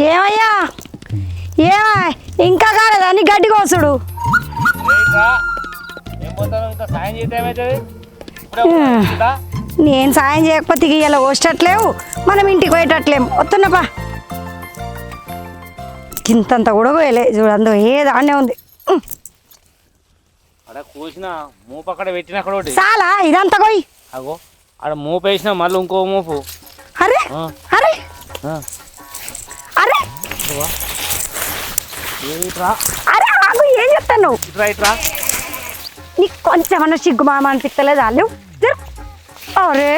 ఏమయ్యా ఏమా ఇంకా కాలేదా నీ గడ్డి కోసుడు నేను సాయం చేయకపోతే ఇలా కోసేటట్లేవు మనం ఇంటికి పోయేటట్లేము వస్తున్నపా ఇంతంత కూడా పోయలే చూడందు ఏ దాన్నే ఉంది చాలా ఇదంతా పోయి ఆడ మూపు వేసిన మళ్ళీ ఇంకో మూపు అరే అరే అరే అరే ఆగు ఏం చెప్తాను నీకు కొంచెమన్నా సిగ్గు మామ అనిపిస్తలేదా లేవు అరే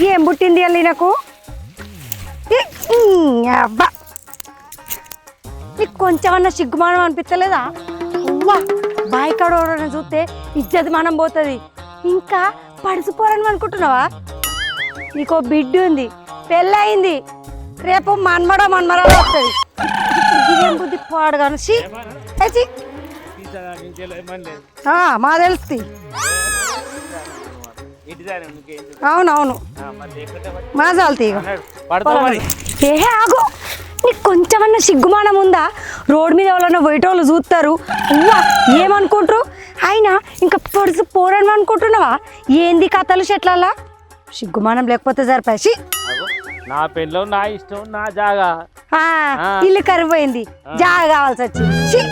ఏం పుట్టింది అల్లి నాకు అబ్బా నీకు కొంచెమన్నా సిగ్గుమానం అనిపించలేదా అవ్వా బాయ్ కాడ చూస్తే ఇజ్జత్ మనం పోతుంది ఇంకా పడిసిపోరని అనుకుంటున్నావా నీకో బిడ్డ ఉంది పెళ్ళయింది రేపు మన్మడ మన్మరాలు వస్తుంది ఇదేం బుద్ధి పాడు కానీ మా తెలుస్తుంది అవునవును మా చాలుతీ ఏ ఆగు నీకు కొంచెమన్నా సిగ్గుమానం ఉందా రోడ్ మీద ఎవరన్నా పోయేటోళ్ళు చూస్తారు అవ్వా ఏమనుకుంటారు అయినా ఇంకా పొడుసు పోరని అనుకుంటున్నావా ఏంది కథలు చెట్లల్లా సిగ్గుమానం లేకపోతే సరిపోయి నా పెళ్ళం నా ఇష్టం నా జాగా ఇల్లు కరిగిపోయింది జాగా కావాల్సి వచ్చింది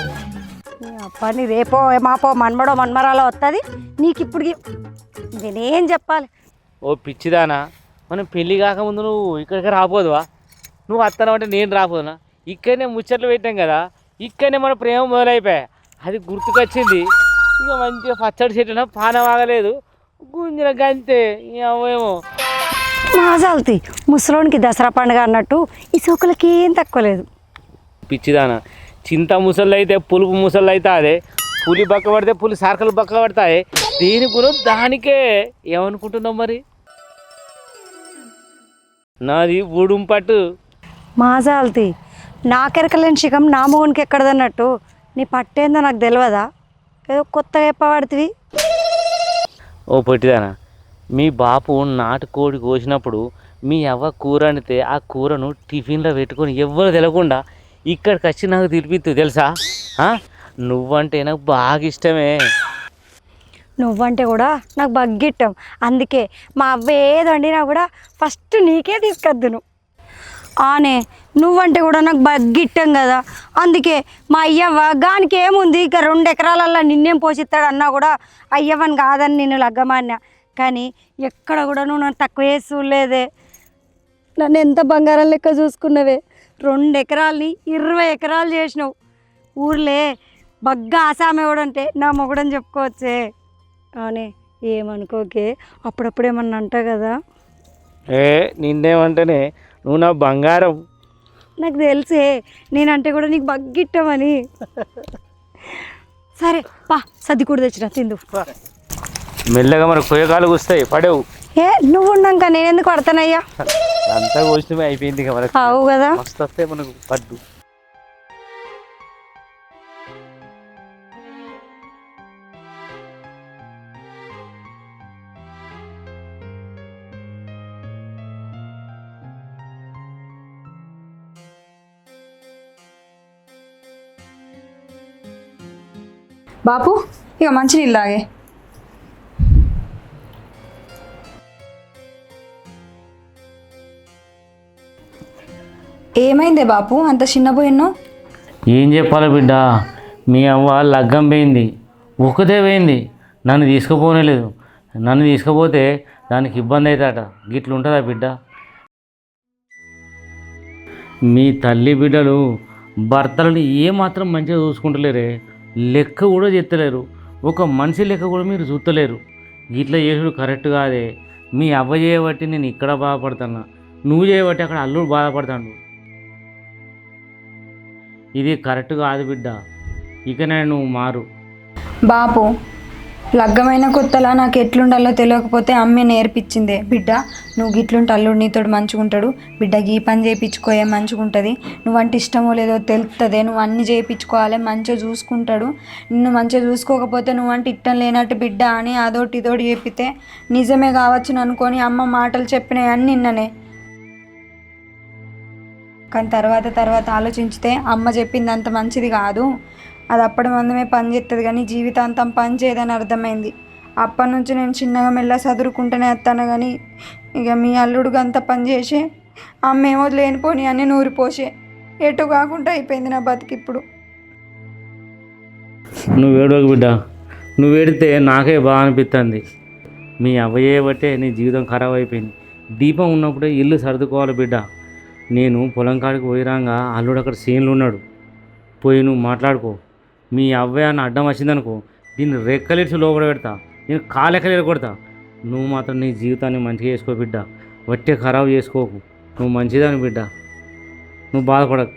పని రేపో మాపో మన్మడో మన్మరాలో వస్తుంది నీకు ఇప్పుడు నేనేం చెప్పాలి ఓ పిచ్చిదానా మనం పెళ్ళి కాకముందు నువ్వు ఇక్కడికి రాపోదువా నువ్వు వస్తాను అంటే నేను రాపోదునా ఇక్కడనే ముచ్చట్లు పెట్టాం కదా ఇక్కడనే మన ప్రేమ మొదలైపోయా అది గుర్తుకొచ్చింది ఇక మంచిగా పచ్చడి చెట్టున పానం ఆగలేదు గుంజిన గంతే ఏమో మాజాల్తి ముసలోనికి దసరా పండుగ అన్నట్టు ఈ సోకులకి ఏం తక్కువ లేదు పిచ్చిదానా చింత ముసళ్ళు అయితే పులుపు ముసళ్ళు అయితే అదే పులి బక్క పడితే పులి సార్కలు బక్క పడతాయి దేని గురించి దానికే ఏమనుకుంటున్నావు మరి నాది ఊడుం పట్టు మాజాల్తి నాకెరకలేని శిఖం నా మొగునికి ఎక్కడదన్నట్టు నీ పట్టేందో నాకు తెలియదా ఏదో కొత్తగా చెప్పబడుతుంది ఓ పొట్టిదానా మీ బాపు నాటుకోడి కోసినప్పుడు మీ అవ్వ కూర అనితే ఆ కూరను టిఫిన్లో పెట్టుకొని ఎవ్వరు తెలియకుండా ఇక్కడికి వచ్చి నాకు తినిపిద్దు తెలుసా నువ్వంటే నాకు బాగా ఇష్టమే నువ్వంటే కూడా నాకు బగ్గిట్టం అందుకే మా అవ్వ ఏది వండినా కూడా ఫస్ట్ నీకే తీసుకొద్దును ఆనే నువ్వంటే కూడా నాకు బగ్గిట్టం కదా అందుకే మా అయ్యవ్వ గానికి ఏముంది ఇక 2 ఎకరాలల్లో నిన్నేం పోషిస్తాడు అన్నా కూడా అయ్యవ్వని కాదని నేను లగ్గమాన్యా కానీ ఎక్కడ కూడా నువ్వు నన్ను తక్కువ చేసి చూడలేదే నన్ను ఎంత బంగారం లెక్క చూసుకున్నవే 2 ఎకరాలని 20 ఎకరాలు చేసినావు ఊర్లే బగ్గా ఆసామె అంటే నా మొగుడని చెప్పుకోవచ్చే అవునే ఏమనుకోకే అప్పుడప్పుడు ఏమన్నా అంట కదా నిన్నేమంటేనే నువ్వు నా బంగారం నాకు తెలిసే నేనంటే కూడా నీకు బగ్గిట్టమని సరే పా సర్ది కూడా తెచ్చిన తిందు మెల్లగా మనకు కొయ్యకాలు వస్తాయి పడేవు నువ్వు ఉన్నాక నేను ఎందుకు పడతానయ్యా అంతా కోసినమే అయిపోయింది అవు కదా మస్తు వస్తాయి మనకు పడ్డు బాపు ఇక మంచినీళ్ళు తాగే ఏమైందే బాపు అంత చిన్నపోయినో ఏం చెప్పాలి బిడ్డ మీ అవ్వ లగ్గం పోయింది ఒకదే పోయింది నన్ను తీసుకుపోనేలేదు నన్ను తీసుకుపోతే దానికి ఇబ్బంది అవుతాట గిట్లు ఉంటుందా బిడ్డ మీ తల్లి బిడ్డలు భర్తలను ఏమాత్రం మంచిగా చూసుకుంటలేరే లెక్క కూడా చెత్తలేరు ఒక మనిషి లెక్క కూడా మీరు చూస్తలేరు ఇట్లా చేసుడు కరెక్ట్ కాదే మీ అవ్వ చేయబట్టి నేను ఇక్కడ బాధపడుతున్నా నువ్వు చేయబట్టి అక్కడ అల్లుడు బాధపడతాడు ఇది కరెక్ట్ కాదు బిడ్డ ఇకనే నువ్వు మారు బాపు లగ్గమైన కొత్తలా నాకు ఎట్లుండాలో తెలియకపోతే అమ్మే నేర్పించిందే బిడ్డ నువ్వు గిట్లుంటే అల్లుడు నీతో మంచిగుంటాడు బిడ్డ గీ పని చేయించుకోయే మంచిగుంటుంది నువ్వంటే ఇష్టమో లేదో తెలుస్తుంది నువ్వు అన్నీ చేయించుకోవాలి మంచిగా చూసుకుంటాడు నిన్ను మంచిగా చూసుకోకపోతే నువ్వంటే ఇష్టం లేనట్టు బిడ్డ అని అదోటి ఇదోటి చెప్పితే నిజమే కావచ్చును అనుకొని అమ్మ మాటలు చెప్పినాయి అని నిన్ననే కానీ తర్వాత ఆలోచించితే అమ్మ చెప్పింది అంత మంచిది కాదు, అది అప్పటి మందమే పని చేస్తుంది కానీ జీవితాంతం పని చేయదని అర్థమైంది. అప్పటి నుంచి నేను చిన్నగా మెల్ల చదువుకుంటూనే వస్తాను కానీ ఇక మీ అల్లుడు అంత పని చేసే అమ్మేమో లేనిపోని అన్నీ నూరిపోసే ఎటు కాకుండా అయిపోయింది నా బతికిప్పుడు. నువ్వు ఏడవకు బిడ్డ, నువ్వు ఏడితే నాకే బాగా అనిపిస్తుంది. మీ అవ్వయ్యే బట్టే నీ జీవితం ఖరాబ్ అయిపోయింది. దీపం ఉన్నప్పుడే ఇల్లు సర్దుకోవాలి బిడ్డ. నేను పొలం కాడికి పోయిరాగా అల్లుడు అక్కడ సీన్లు ఉన్నాడు, పోయి నువ్వు మాట్లాడుకో. మీ అవ్వయ్య అని అడ్డం వచ్చిందనుకో, దీన్ని రెక్కలిడ్చి లోపల పెడతా, నేను కాలెక్కలు కొడతా. నువ్వు మాత్రం నీ జీవితాన్ని మంచిగా చేసుకో బిడ్డ, వట్టే ఖరాబ్ చేసుకోకు. నువ్వు మంచిదాని బిడ్డ, నువ్వు బాధపడకు.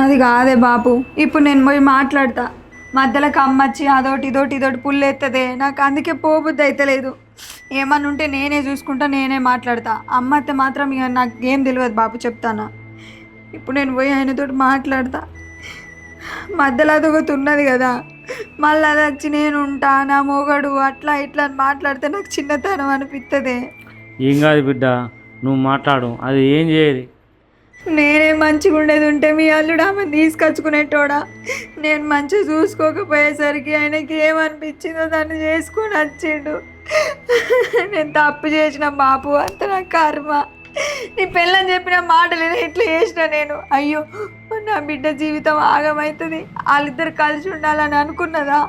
అది కాదే బాపు, ఇప్పుడు నేను పోయి మాట్లాడతా. మధ్యలోకి అమ్మచ్చి ఇదోటి పుల్లు ఎత్తదే, నాకు అందుకే పోబుద్ది అయితలేదు. ఏమన్నా ఉంటే నేనే చూసుకుంటా, నేనే మాట్లాడతా. అమ్మ అత్తే మాత్రం ఇక నాకు ఏం తెలియదు బాపు, చెప్తానా. ఇప్పుడు నేను పోయి ఆయనతో మాట్లాడతా. మధ్యలో అదొకతున్నది కదా, మళ్ళీ అది వచ్చి నేను ఉంటా నా మొగడు అట్లా ఇట్లా అని మాట్లాడితే నాకు చిన్నతనం అనిపిస్తుంది. ఏం కాదు బిడ్డ, నువ్వు మాట్లాడు, అది ఏం చేయదు. నేనే మంచిగా ఉండేది ఉంటే మీ అల్లుడు ఆమెను తీసుకొచ్చుకునేటోడా. నేను మంచిగా చూసుకోకపోయేసరికి ఆయనకి ఏమనిపించిందో దాన్ని చేసుకొని వచ్చిండు. నేను తప్పు చేసిన బాపు, అంత నా కర్మ. నీ పిల్లని చెప్పిన మాటలు ఇట్లా చేసిన నేను. అయ్యో నా బిడ్డ జీవితం ఆగమవుతుంది, వాళ్ళిద్దరు కలిసి ఉండాలని అనుకున్నదా.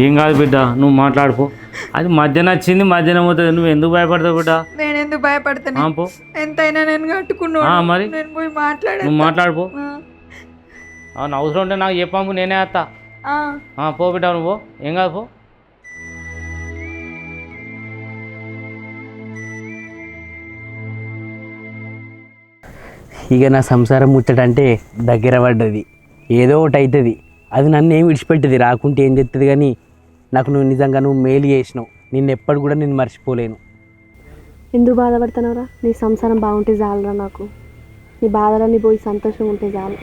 ఏం కాదు బిడ్డ, నువ్వు మాట్లాడుకో. అది మధ్యాహ్నం వచ్చింది, మధ్యాహ్నం అవుతుంది. నువ్వు ఎందుకు భయపడతావు బిడ్డ? నేను ఎందుకు భయపడతాను? ఎంతైనా నేను కట్టుకున్నా. మరి నేను పోయి మాట్లాడా. నువ్వు మాట్లాడుకో. అవును, అవసరం ఉంటే నాకు చెప్పాము, నేనే వస్తా. పో బిడ్డ, నువ్వు ఏం కాదు పో. ఇక నా సంసారం ముచ్చటంటే దగ్గర పడ్డది, ఏదో ఒకటి అవుతుంది. అది నన్ను ఏం విడిచిపెట్టది, రాకుంటే ఏం చెప్తుంది. కానీ నాకు నువ్వు మేలు చేసినావు. నిన్ను ఎప్పటి కూడా నేను మర్చిపోలేను. ఎందుకు బాధపడుతున్నావురా? నీ సంసారం బాగుంటే చాలరా నాకు. నీ బాధలన్నీ పోయి సంతోషంగా ఉంటే చాలు.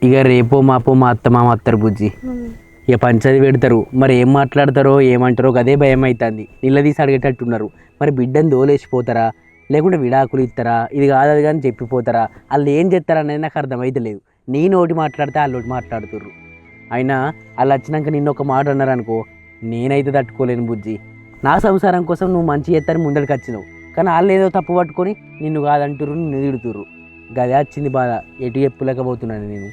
ఇక రేపో మాపో మా అత్త మామ వస్తారు బుజ్జి, ఇక పంచది పెడతారు. మరి ఏం మాట్లాడతారో ఏమంటారో అదే భయం అవుతుంది. నిలదీసి అడిగేటట్టున్నారు. మరి బిడ్డను దోలేసిపోతారా, లేకుంటే విడాకులు ఇస్తారా, ఇది కాదు అది కానీ చెప్పిపోతారా, వాళ్ళు ఏం చేస్తారా అనేది నాకు అర్థమైతే లేదు. నేను ఒకటి మాట్లాడితే వాళ్ళు ఒకటి మాట్లాడుతుర్రు. అయినా వాళ్ళు వచ్చినాక నిన్న ఒక మాట అన్నారనుకో, నేనైతే తట్టుకోలేను బుజ్జి. నా సంసారం కోసం నువ్వు మంచి చేస్తారని ముందడికి వచ్చినావు, కానీ వాళ్ళు ఏదో తప్పు పట్టుకొని నిన్ను కాదంటుర్రు, నిన్ను తిడుతుర్రు. గదే వచ్చింది బాధ, ఎటు చెప్పులేకపోతున్నాను నేను.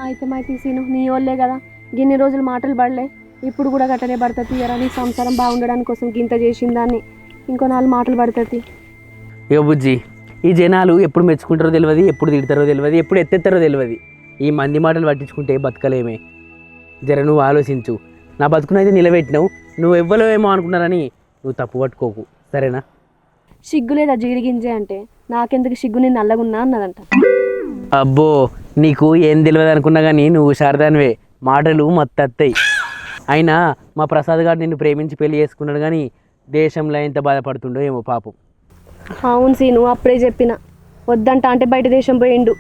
అయితే మై తీసిను, నీ వాళ్ళే కదా గిన్ని రోజులు మాటలు పడలే, ఇప్పుడు కూడా గట్టనే పడుతుంది. తీయరా, నీ సంసారం బాగుండడానికి కోసం గింత చేసిన దాన్ని ఇంకో 4 మాటలు పడుతుంది. ఇక బుజ్జి, ఈ జనాలు ఎప్పుడు మెచ్చుకుంటారో తెలియదు, ఎప్పుడు తిడతారో తెలియదు, ఎప్పుడు ఎత్తెత్తారో తెలియదు. ఈ మంది మాటలు పట్టించుకుంటే బతకలేమే. జర నువ్వు ఆలోచించు. నా బతుకునైతే నిలబెట్టినావు, నువ్వు ఇవ్వలేమో అనుకున్నారని నువ్వు తప్పు పట్టుకోకు, సరేనా? సిగ్గులేదా జీడిగింజే అంటే? నాకెందుకు సిగ్గు, నేను నల్లగున్నా అన్నదంట. అబ్బో, నీకు ఏం తెలియదు అనుకున్నా కానీ నువ్వు శారదానివే, మాటలు మత్తత్తాయి. అయినా మా ప్రసాద్ గారు నిన్ను ప్రేమించి పెళ్లి చేసుకున్నాడు, కానీ దేశంలో ఎంత బాధపడుతుండో ఏమో పాపం. అవును సీను, అప్పుడే చెప్పిన వద్దంట అంటే బయట దేశం పోయిండు.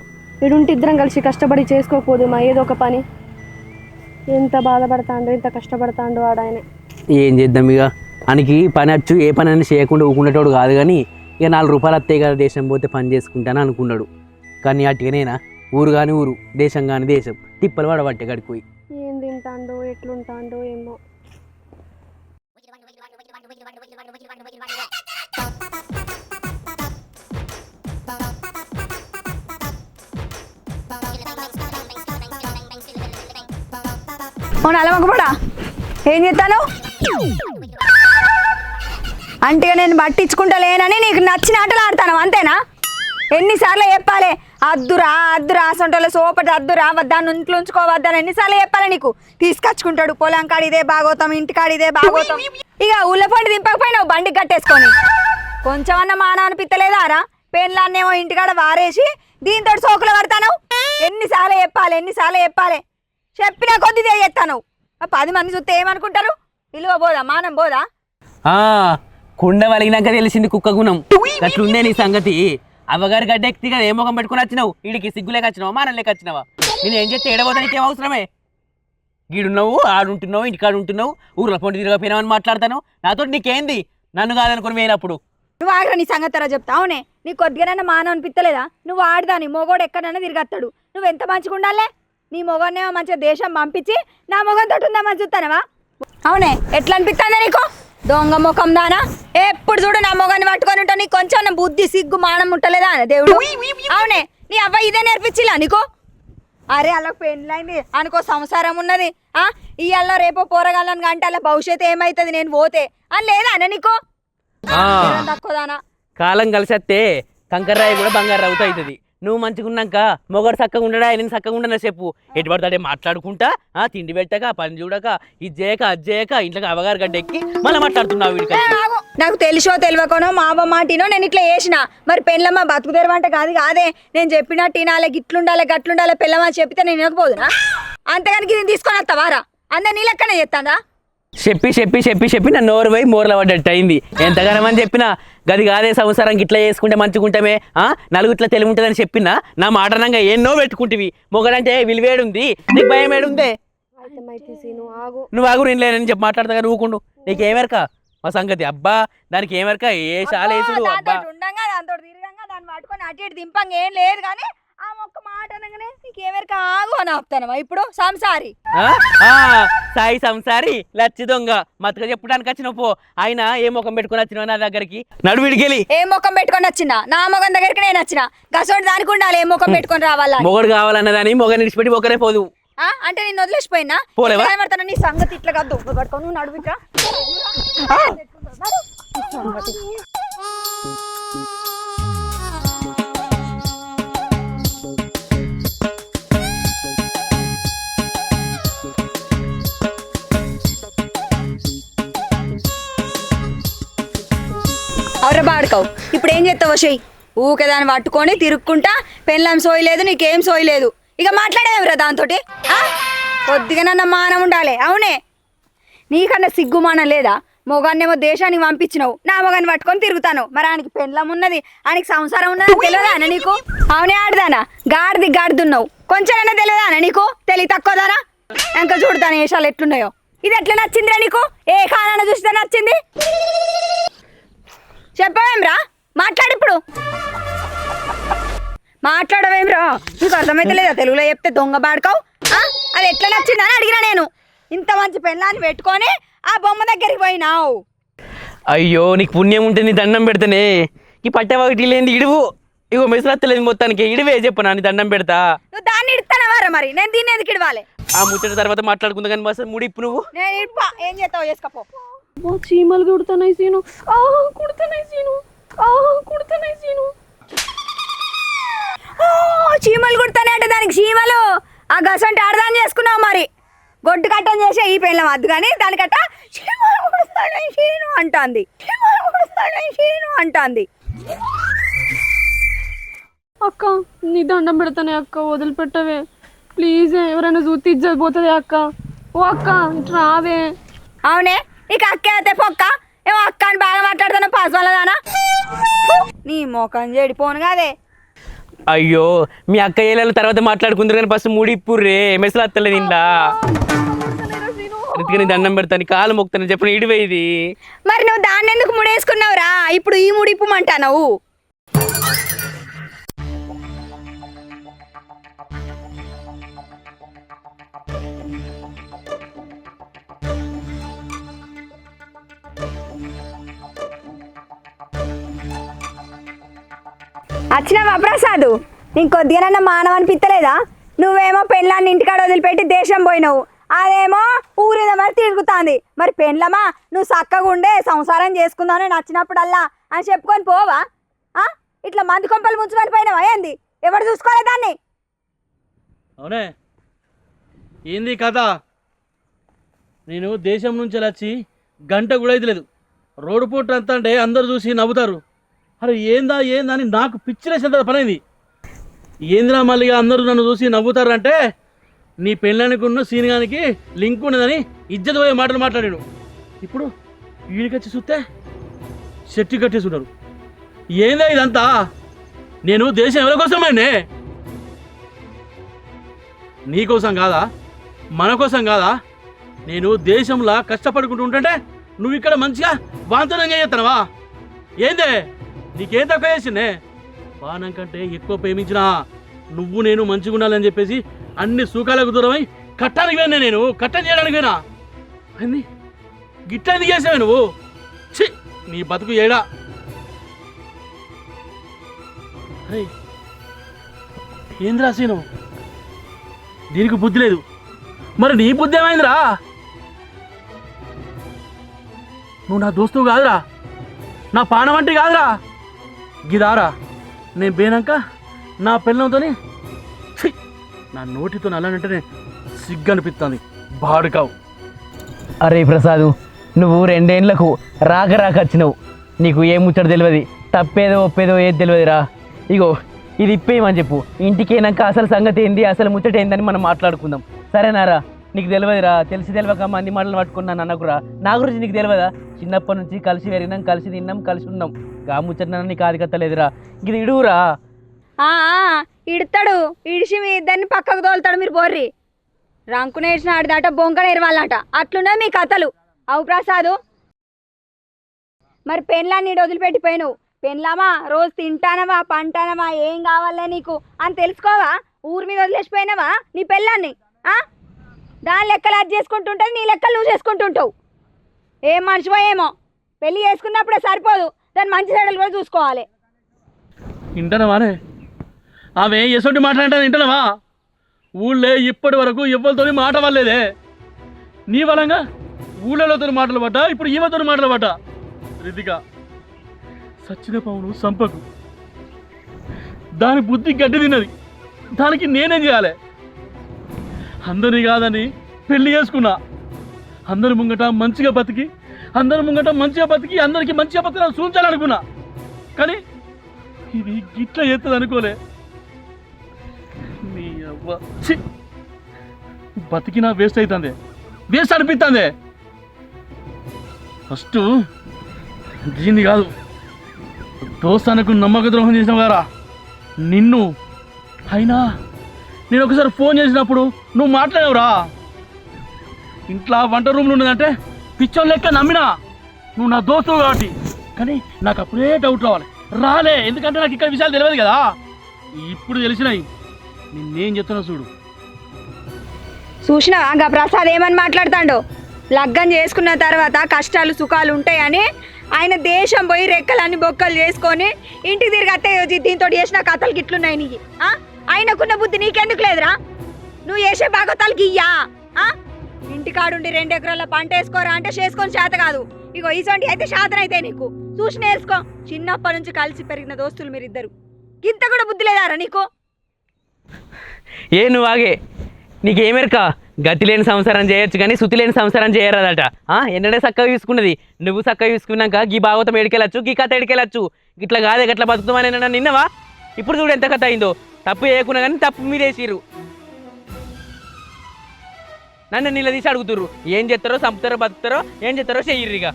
ఇడుంటే ఇద్దరం కలిసి కష్టపడి చేసుకోకపోదు మా ఏదో ఒక పని. ఎంత బాధపడతాండో, ఎంత కష్టపడతాండో వాడాయన. ఏం చేద్దాం ఇక, ఆయనకి పని వచ్చు, ఏ పని అని చేయకుండా ఊకునేటోడు కాదు. కానీ ఇక 4 రూపాయలు వస్తాయి కదా దేశం పోతే పని చేసుకుంటాను అనుకున్నాడు. కానీ అటుగానేనా, ఊరు కానీ ఊరు, దేశం కానీ దేశం, తిప్పలు పడబట్టే గడిపోయి. ఏం తింటాండో ఎట్లుంటాండో ఏమో. అలమకపోడా ఏం చేస్తాను అంటే నేను పట్టించుకుంటా లేనని నీకు నచ్చిన ఆటలు ఆడతాను అంతేనా? ఎన్నిసార్లు చెప్పాలి అద్దురా అద్దురా అసంటోళ్ళ సోపటి అద్దురా వద్దాన్ని ఇంట్లో ఉంచుకోవద్దని ఎన్నిసార్లు చెప్పాలి నీకు? తీసుకొచ్చుకుంటాడు పొలం కాడ ఇదే బాగోతాం, ఇంటికాడ ఇదే బాగోతాం. ఇక ఉల్లపండి దింపకపోయినావు బండికి కట్టేసుకొని. కొంచెం అన్న మాన అనిపిస్తలేదా రా? పెన్లాన్నేమో ఇంటికాడ వారేసి దీంతో సోకులు పడతాను. ఎన్నిసార్లు చెప్పాలి చెప్పినా కొద్ది చేస్తాను. 10 మంది చూస్తే ఏమనుకుంటారు? విలువ పోదా, మానం పోదా? కుండ వలిగినాక తెలిసింది కుక్క గుణం. అట్లుండే నీ సంగతి. అవ్వగారి గడ్డ ఎక్కి కదా ఏ ముఖం పెట్టుకుని వచ్చినావు? వీడికి సిగ్గులేక వచ్చినావా, మానం లేక వచ్చినావా? నేను ఏం చేస్తే ఏడబోతానికి ఏం అవసరమే? గీడున్నావు, ఆడుంటున్నావు, ఇంటికాడు ఉంటున్నావు, ఊర్లో పొండి తిరగపోయినావని మాట్లాడతాను. నాతో నీకేంది? నన్ను కాదనుకుని పోయినప్పుడు నువ్వు ఆగరా నీ సంగతరా చెప్తా. అవునే నీ కొద్దిగానైనా మానం అనిపిస్తలేదా? నువ్వు ఆడదాని మొగోడు ఎక్కడైనా తిరిగత్తాడు. నువ్వు ఎంత మంచిగా ఉండాలే? నీ మొగోనేమో మంచిగా దేశం పంపించి నా మొగంతో ఉందామని చూస్తానవా? అవునే ఎట్లా అనిపిస్తుందా నీకు? దొంగ ముఖం దానా, ఎప్పుడు చూడు నా మొగాన్ని పట్టుకొని ఉంటావు. నీకు కొంచెం బుద్ధి సిగ్గు మానం ఉంటలేదా అన్న దేవుడు? అవునే నీ అవ్వ ఇదే నేర్పించిలా నీకు? అరే అలా పెళ్ళైంది అనుకో, సంసారం ఉన్నది. ఇవాళ రేపో పోరగాళ్ళని కంటే అలా భవిష్యత్తు ఏమవుతుంది నేను పోతే అని లేదా అన్న నీకు? తక్కువదానా కాలం కలిసేస్తే కంకర్రాయి కూడా బంగారు రవ్వుతో అవుతుంది. నువ్వు మంచిగా ఉన్నాక మొగడు చక్కగా ఉండడా, నేను చక్కగా ఉండనా చెప్పు. ఎటు పడతాడే మాట్లాడుకుంటా, తిండి పెట్టక, పని చూడక, ఇది చేయక అది చేయక, ఇంట్లోకి అవగారు గడ్డ ఎక్కి మళ్ళీ మాట్లాడుతున్నావు వీడికి. నాకు తెలిసో తెలియకనో మా అవ్వ మాటినో నేను ఇట్లా వేసిన. మరి పెళ్ళమ్మ బతుకు తెరవంట కాదే నేను చెప్పినట్టు ఇనాలే, గిట్లుండాలి గట్లుండాలి పెళ్ళమ్మ చెప్పితే నేను వినకపోదునా? అంతగానికి నేను తీసుకొని వస్తావారా? అందరు నీ లెక్కనే చెప్తాందా? చెప్పి చెప్పి చెప్పి చెప్పి నా నోరు పోయి మోర్ల పడ్డట్టు అయింది. ఎంతగానమని చెప్పినా గది కాదే సంవత్సరం ఇట్లా చేసుకుంటే మంచిగుంటామే, నలుగు ఇట్లా తెలివి ఉంటుందని చెప్పినా నా మాటనంగా ఎన్నో పెట్టుకుంటువి. మొగడంటే విలువేడుంది, నీకు భయం ఏడుందే? నువ్వు ఆగు, నేను లేనని చెప్పి మాట్లాడతా నువ్వుకుండు. నీకేమెరక మా సంగతి? అబ్బా దానికి ఏమెరక? ఏ శాలేసుడు అబ్బా. దాన్ని పట్టుకొని అటు ఇటు దింపంగా ఏం లేదు కానీ ఆ ఒక్క మాట అనగానే నీకేమెరక ఆగు అని ఆపుతానమ్మా. ఇప్పుడు సంసారి సాయి సంసారి లచ్చి దొంగ మతక చెప్పడానికి వచ్చిన పో. ఆయన ఏ ముఖం పెట్టుకుని వచ్చిన నా దగ్గరికి? నడువిడికెళ్ళి ఏ ముఖం పెట్టుకొని వచ్చినా? నా మొగం దగ్గరికి నేను వచ్చిన గసోటి దానికి ఉండాలి. ఏ ముఖం పెట్టుకొని రావాలా? మొగడు కావాలన్నదాని మొగని విడిచిపెట్టి ఒకరే పోదు అంటే నేను వదిలేసిపోయినా పోలేవా? నీ సంగతి ఇట్లా కాదు, దొంగ పట్టుకొని నువ్వు నడువిట్రా. అవర బాడుకోవు. ఇప్పుడు ఏం చేస్తావు చెయ్యి? ఊకే దాన్ని పట్టుకొని తిరుక్కుంటా పెళ్ళం సోయలేదు, నీకేం సోయలేదు. ఇక మాట్లాడేవిరా దాంతో? కొద్దిగా నన్న మానం ఉండాలి. అవునే నీకన్నా సిగ్గు మానం లేదా? మొగాన్నేమో దేశానికి పంపించినావు, నా మొగాన్ని పట్టుకొని తిరుగుతాను. మరి ఆయనకి పెళ్ళం ఉన్నది, ఆయనకి సంసారం ఉన్నది తెలియదా అన్న నీకు? అవునే ఆడదానా గాడిదున్నావు. కొంచెమైనా తెలియదా అన్న నీకు? తెలివి తక్కువదానా? ఇంకా చూడతాను వేషాలు ఎట్లున్నాయో. ఇది ఎట్లా నచ్చిందిరా నీకు? ఏ కాలాన చూస్తే నచ్చింది? చెప్పవేమ్రా? మాట్లాడు ఇప్పుడు. మాట్లాడవేమ్రా? నీకు అర్థమైతే లేదా తెలుగులో చెప్తే? దొంగ బాడుకోవు. అది ఎట్లా నచ్చిందని అడిగినా నేను. ఇంత మంచి పెళ్ళాన్ని పెట్టుకొని ఆ బొమ్మ దగ్గరికి పోయినావు. అయ్యో నీకు పుణ్యం ఉంటే నీ దండం పెడతానే. ఈ పట్టెవాటి లేని ఇడువు, ఇగో మెసరత్తలేదు మొత్తానికి. ఇడివే చెప్పనా నీ దండం పెడతా. నువ్వు దాన్ని ఇడతానవారా? మరి నేను దీన్ని ఎందుకు ఇడవాలి? ఆ ముచ్చట తర్వాత మాట్లాడుకుందా కానీ బస్ ముడిప్పు నువ్వు. నేను ఇప్ప ఏం చేస్తావు చేసుకపో. చీమలు కుడుతున్నాయి సీను, కుడుతున్నాయి సీను, కుడుతున్నాయి సీను. చీమలు కుడతానే అంటే దానికి చీమలు ఆ గసంటే ఆడదాన్ని చేసుకున్నావు. మరి గొడ్డు కట్టం చేసే ఈ పెళ్ళం వద్దు కానీ దానికట్ట చీమలు కుడతాయి సీను అంటాంది, చీమలు కుడతాయి సీను అంటాంది. అక్క నీ దండం పెడతానే అక్క, వదిలిపెట్టవే ప్లీజ్. ఎవరైనా చూస్తే ఇజ్జత్ పోతుంది అక్క. ఓ అక్క ఇటు రావే. అవునే నీకు అక్కే అయితే పొక్క ఏమో అక్క అని బాగా మాట్లాడుతున్నా పాస్వాలదానా? నీ మోకం చెడిపోను కాదే. అయ్యో మీ అక్క ఏళ్ళ తర్వాత మాట్లాడుకుందరు కానీ ఫస్ట్ ముడిప్పుర్రే మెసలు అత్తలేదు ఇందా. అందుకని దండం పెడతాను, కాలు మొక్కుతాను చెప్పిన ఇడివే ఇది. మరి నువ్వు దాన్ని ఎందుకు ముడేసుకున్నావురా? ఇప్పుడు ఈ ముడిప్పుమంటావు. వచ్చినావా ప్రసాదు? నీకు కొద్దిగానన్నా మానవ అనిపించలేదా? నువ్వేమో పెళ్ళాన్ని ఇంటికాడ వదిలిపెట్టి దేశం పోయినావు, అదేమో ఊరేదో మరి తిరుగుతుంది. మరి పెళ్ళమా నువ్వు చక్కగా ఉండే సంసారం చేసుకుందామని నచ్చినప్పుడల్లా అని చెప్పుకొని పోవా? ఇట్లా మంది కొంపలు ముంచుకొని పోయినావా ఏంది? ఎవరు చూసుకోలే దాన్ని? అవునే ఏంది కథ? నేను దేశం నుంచి వచ్చి గంట కూడా అయితే లేదు. రోడ్డు పూట అంతా అంటే అందరు చూసి నవ్వుతారు. అరే ఏందా అని నాకు పిచ్చిలేసేంత పనైంది. ఏందిరా మళ్ళీ అందరూ నన్ను చూసి నవ్వుతారంటే నీ పెళ్ళానికి ఉన్న సీనిగానికి లింక్ ఉన్నదని ఇజ్జత్ పోయే మాటలు మాట్లాడాడు. ఇప్పుడు వీడికొచ్చి చూస్తే చెట్టు కట్టేసుకుంటారు. ఏందా ఇదంతా? నేను దేశం ఎవరి కోసమేనే? నీకోసం కాదా? మన కోసం కాదా? నేను దేశంలో కష్టపడుకుంటూ ఉంటుంటే నువ్వు ఇక్కడ మంచిగా వాంతనంగా చేస్తానవా? ఏందే నీకేం తక్కువ చేసిందే? పానం కంటే ఎక్కువ ప్రేమించినా నువ్వు నేను మంచిగా ఉండాలని చెప్పేసి అన్ని సుఖాలకు దూరమై కట్టానికి పోయినా, నేను కట్టం చేయడానికి పోయినా. అన్ని గిట్ట ఎందుకు చేసావే నువ్వు? ఛీ, నీ బతుకు ఏడా. అరే ఏంద్రా సీను, దీనికి బుద్ధి లేదు, మరి నీ బుద్ధి ఏమైందిరా? నువ్వు నా దోస్తువు కాదురా, నా పానం అంటే కాదురా. గిదారా నేను పోయినాక నా పిల్లలతోని నా నోటితో అలానంటేనే సిగ్గు అనిపిస్తుంది. బాడుకావు. అరే ప్రసాదు, నువ్వు 2 ఏళ్ళకు రాక వచ్చినావు, నీకు ఏం ముచ్చట తెలియదు, తప్పేదో ఒప్పేదో ఏది తెలియదురా. ఇగో ఇది ఇప్పేయమని చెప్పు, ఇంటికేనాక అసలు సంగతి ఏంది, అసలు ముచ్చట ఏందని మనం మాట్లాడుకుందాం, సరేనారా? నీకు తెలియదురా, తెలిసి తెలియక మంది మాటలు పట్టుకున్నాను అన్నకురా. నా గురించి నీకు తెలియదా? చిన్నప్పటి నుంచి కలిసి పెరిగినాం, కలిసి తిన్నాం, కలిసి ఉన్నాం. గా ముచ్చట నీకు ఆదికత్తలేదురా, ఇది ఇడువురా. ఇడతాడు, ఇడిచి మీ ఇద్దరిని పక్కకు తోలుతాడు. మీరు బోర్రి రంకు నేర్చిన ఆడిదాట బొంక నేర్వాలట, అట్లున్నది మీ కథలు. అవు ప్రసాదు, మరి పెన్లాన్ని వదిలిపెట్టిపోయినావు. పెన్లామా రోజు తింటానవా పంటానవా ఏం కావాలే నీకు అని తెలుసుకోవా? ఊరి మీద వదిలేసిపోయినావా నీ పెళ్ళాన్ని? దాని లెక్కలు అది చేసుకుంటుంటుంది, నీ లెక్కలు నువ్వు చేసుకుంటుంటావు. ఏం మనిషివో ఏమో, పెళ్ళి చేసుకున్నప్పుడే సరిపోదు, దాన్ని మంచి చెడ్డలు కూడా చూసుకోవాలి. వింటానవానే? ఆమె ఎసొంటి మాట్లాడటం వింటానవా? ఊళ్ళో ఇప్పటి వరకు ఎవరితో మాట వల్లేదే. నీ వలంగా ఊళ్ళలోతో మాటలు పడ్డా, ఇప్పుడు ఈమెతో మాటలు పడ్డా. రితిక సచ్చిన పావును సంపకు, దాని బుద్ధి గడ్డి తిన్నది, దానికి నేనేం చేయాలి? అందరినీ కాదని పెళ్లి చేసుకున్నా, అందరి ముంగట మంచిగా బతికి అందరికి మంచిగా బతికి చూపించాలనుకున్నా. కానీ ఇది గిట్ల చేస్తుంది అనుకోలే. నీ అవ్వ ఛీ, బతికినా వేస్ట్ అవుతుంది, వేస్ట్ అనిపిస్తుంది. ఫస్ట్ దీన్ని కాదు, దోస్తానికి నమ్మక ద్రోహం చేసినావు కదా నిన్ను. అయినా నేను ఒకసారి ఫోన్ చేసినప్పుడు నువ్వు మాట్లాడావురా. ఇంట్లో వంట రూమ్లో ఉన్నదంటే పిచ్చోళ్ళ లెక్క నమ్మినా, నువ్వు నా దోస్తువు కాబట్టి. కానీ నాకు అప్పుడే డౌట్ రాలే, ఎందుకంటే నాకు ఇక్కడ విషయాలు తెలియదు కదా. ఇప్పుడు తెలిసినాయి. నిన్నేం చెప్తున్నా చూడు. చూసినావా గా ప్రసాద్ ఏమని మాట్లాడతాడో? లగ్గం చేసుకున్న తర్వాత కష్టాలు సుఖాలు ఉంటాయని ఆయన దేశం పోయి రెక్కలన్నీ బొక్కలు చేసుకొని ఇంటికి తిరిగి అత్తే దీంతో చేసిన కథలు గిట్లున్నాయి నీకు. ఆయనకున్న బుద్ధి నీకెందుకు లేదురా? నువ్వు చేసే బాగోతాలకి ఇయ్యా. ఇంటికాడుండి 2 ఎకరాల పంట వేసుకోరా అంటే చేసుకొని చేత కాదు. ఇగో ఈసోంటి అయితే శాతం అయితే నీకు చూసి నేర్చుకో. చిన్నప్పటి నుంచి కలిసి పెరిగిన దోస్తులు మీరిద్దరు, ఇంత కూడా బుద్ధి లేదారా నీకు? ఏ నువ్వు ఆగే, నీకేమెరక? గతి లేని సంసారం చేయొచ్చు కానీ శుతి లేని సంసారం చేయరాదట. ఎన్నడే చక్కగా చూసుకున్నది, నువ్వు చక్కగా చూసుకున్నాక గీ భాగవతం ఎడికెళ్ళచ్చు, గీ కథ ఎడికెళ్ళచ్చు. ఇట్లా కాదే గట్లా బతుకుతామని నన్ను నిన్నవా? ఇప్పుడు చూడు ఎంత కథ అయిందో. తప్పు చేయకున్నా కానీ తప్పు మీద వేసిర్రు. నన్ను నిలదీసి అడుగుతుర్రు, ఏం చేస్తారో చంపుతారో బతుకుతారో ఏం చేస్తారో చెయ్యిర్రిగా.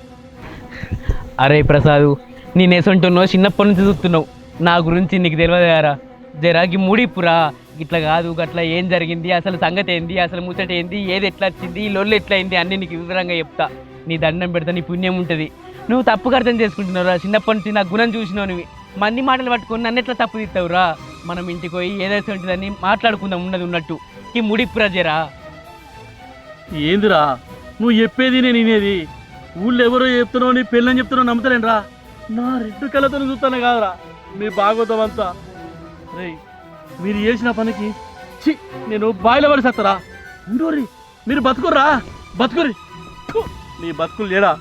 అరే ప్రసాదు, నేను ఎసంటున్నావు, చిన్నప్పటి నుంచి చూస్తున్నావు, నా గురించి నీకు తెలియదారా? జరాగి ముడిపురా, ఇట్లా కాదు గట్లా ఏం జరిగింది, అసలు సంగతి ఏంది, అసలు ముచ్చట ఏంది, ఏది ఎట్లా వచ్చింది, ఈ లొల్లు ఎట్లా అయింది అన్నీ నీకు వివరంగా చెప్తా. నీ దండం పెడతా, నీ పుణ్యం ఉంటుంది. నువ్వు తప్పుగా అర్థం చేసుకుంటున్నావురా. చిన్నప్పటి నుంచి నా గుణం చూసినావు, నువ్వు మంది మాటలు పట్టుకొని నన్ను ఎట్లా తప్పు తీస్తావురా? మనం ఇంటికి పోయి ఏదైతే ఉంటుందని మాట్లాడుకుందాం ఉన్నది ఉన్నట్టు. ఈ ముడిపురా జరా. ఏందిరా నువ్వు చెప్పేది నేను వినేది? ఊళ్ళో ఎవరో చెప్తున్నావు, నీ పెళ్ళని చెప్తున్నావు నమ్ముతానేనరా? నా 2 కళ్ళతో చూస్తానే కాదురా మీ భాగవతం అంతా. రే మీరు చేసిన పనికి ఛీ, నేను బాయిల పడి సత్తరా. ఉండోరి మీరు బతుకుర్రా, బతుకురి. నీ బతుకులు లేడా?